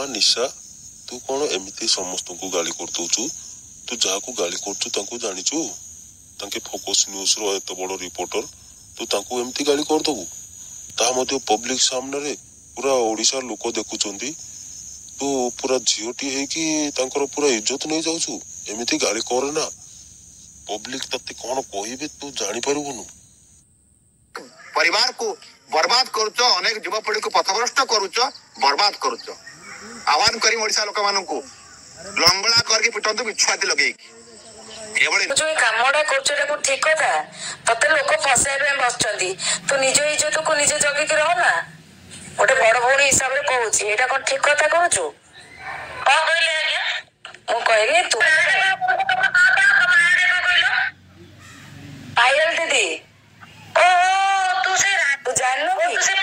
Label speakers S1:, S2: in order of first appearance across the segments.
S1: माँ निशा तू कौन एमती समस्त को गाली कर दउचु तू जहा को गाली करचु तांको जानिचु तांके फोकस न्यूज रो एत बड़ रिपोर्टर तू तांको एमती गाली कर दबु ता मध्य पब्लिक सामने रे पूरा ओडिसा लोक देखुचंदी तू पूरा झियोटी है कि तांकर पूरा इज्जत नहीं जाउचु एमती गाली कर ना पब्लिक तते कौन कहिबे तू जानि परबुनु
S2: परिवार को बर्बाद करूचो अनेक युवपीढ़ी को पथभ्रष्ट करूचो बर्बाद करूचो आह्वान करी ओडिसा लोक माननकु लंगड़ा करके पिटंतु बिछुआती लगेकी एबळे
S3: जो ये कामडा करछले को ठीक कथा तते लोक फसाइबे बसचंदी तू निज इज्जत को निजे जगी के रह ना ओटे बड़ भौणी हिसाब रे कहूची एटा कोन ठीक कथा कहूचु कोन कहले आज्ञा मु कहले तू पायल दीदी ओ तू से तू जानलो कि तू से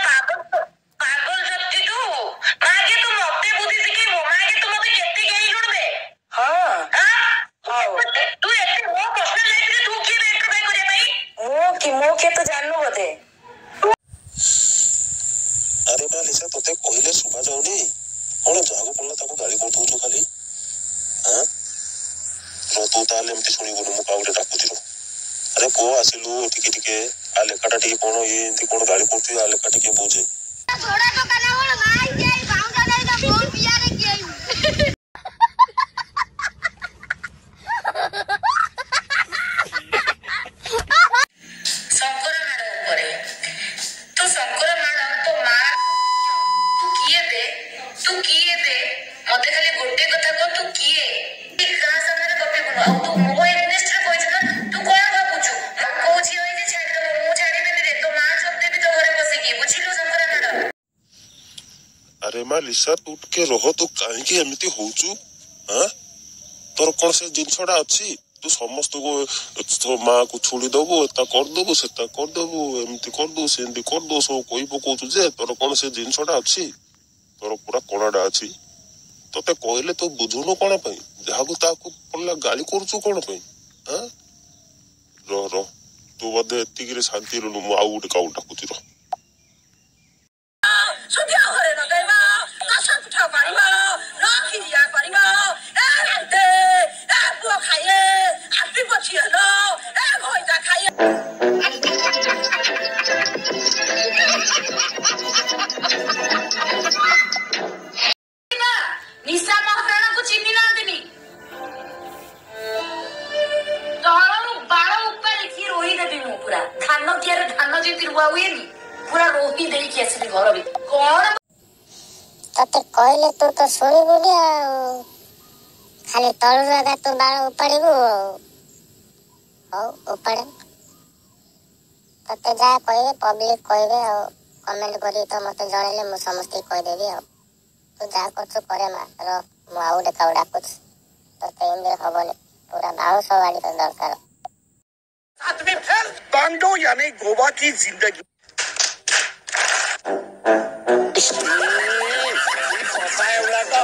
S3: पागल जत्ती तू मागे तू मते बुद्धि सिखी मो मागे तू मते केते गेई लुडबे हां हां तू एते वो पर्सनल लाइफ रे तू की बैंक करे भाई मो के तो जानलो बते
S1: अरे बा लिसा तोते कहले सुबा जाउनी कोन जागो पल्ला ताको गाली कर दउचु खाली हां रो तू ताले एमती सुनिबो मु काउटे डाकुची रो अरे को आसिलु टिके आ लेखाटा टिके कोन ये एंती कोन गाली करथि आ लेखा टिके बुझे
S4: थोड़ा तो कना बोल भाई जे बाउंडा दे ना फोन पिया रे के
S3: शंकर माड़ ऊपर तू शंकर माड़ तो मार तू किए दे मते खाली गोटे कथा को तू किए का सामने गपे गुनो आ तू मो एग्नेस्ट रे कहछ ना तू कोन भाबुछु हम कहछि होई जे छाड़ दे मु छाड़ी देबी रे तो मां सब देबी तो घरे बसी की बुझिलु शंकर माड़
S1: अरे माँ लिसा तू के रह तू कहीं एमती होचु हां तोर कौन से जिनसडा अछि तू समस्त को तो माँ को छोड़ी दबो एता कर दबो सेता कर दबो एमती कर दो सेंती कर दो सो कोई पकोचु जे तोर कौन से जिनसडा अछि तोर पूरा कोणाडा अछि तोते कहले तो बुझुनो कोन पई जाहाकू ताकू पल्ला गाली करचु कोन पई हां रो तू बदे एतिक रे शांति रो मु आउ उठ काउ डाकुची रो
S3: सुदिया घरे न गइमा कसम उठा पारिमा राखी दिया पारिमा ए दे ए बुआ खाए आफी बचिया न ए भइजा खाए निशा महाराणा को चिन्ह ना देनी तळु बाळ ऊपर लिखी रोही देबी मु पूरा धान कियारे धान जेति रुआ हुएनी पूरा रोही देई के असली घर भी कोन
S4: तते कहले तू तो सुनिबुनी आ खाली तळु लगा तू बाळ उपाड़िबु हो उपाड़ तते जा कहबे पब्लिक कहबे आ कमेंट करी तो मते जणैले मु समस्त कह देबी आ तू जा करछु करे मा रो मु आउडे काउडा कुछ तते इंदे हबले पूरा बाऊ सवाड़ी तो दरकार
S2: साथ में फिर बांडो यानी गोवा की जिंदगी पता है उड़ा तो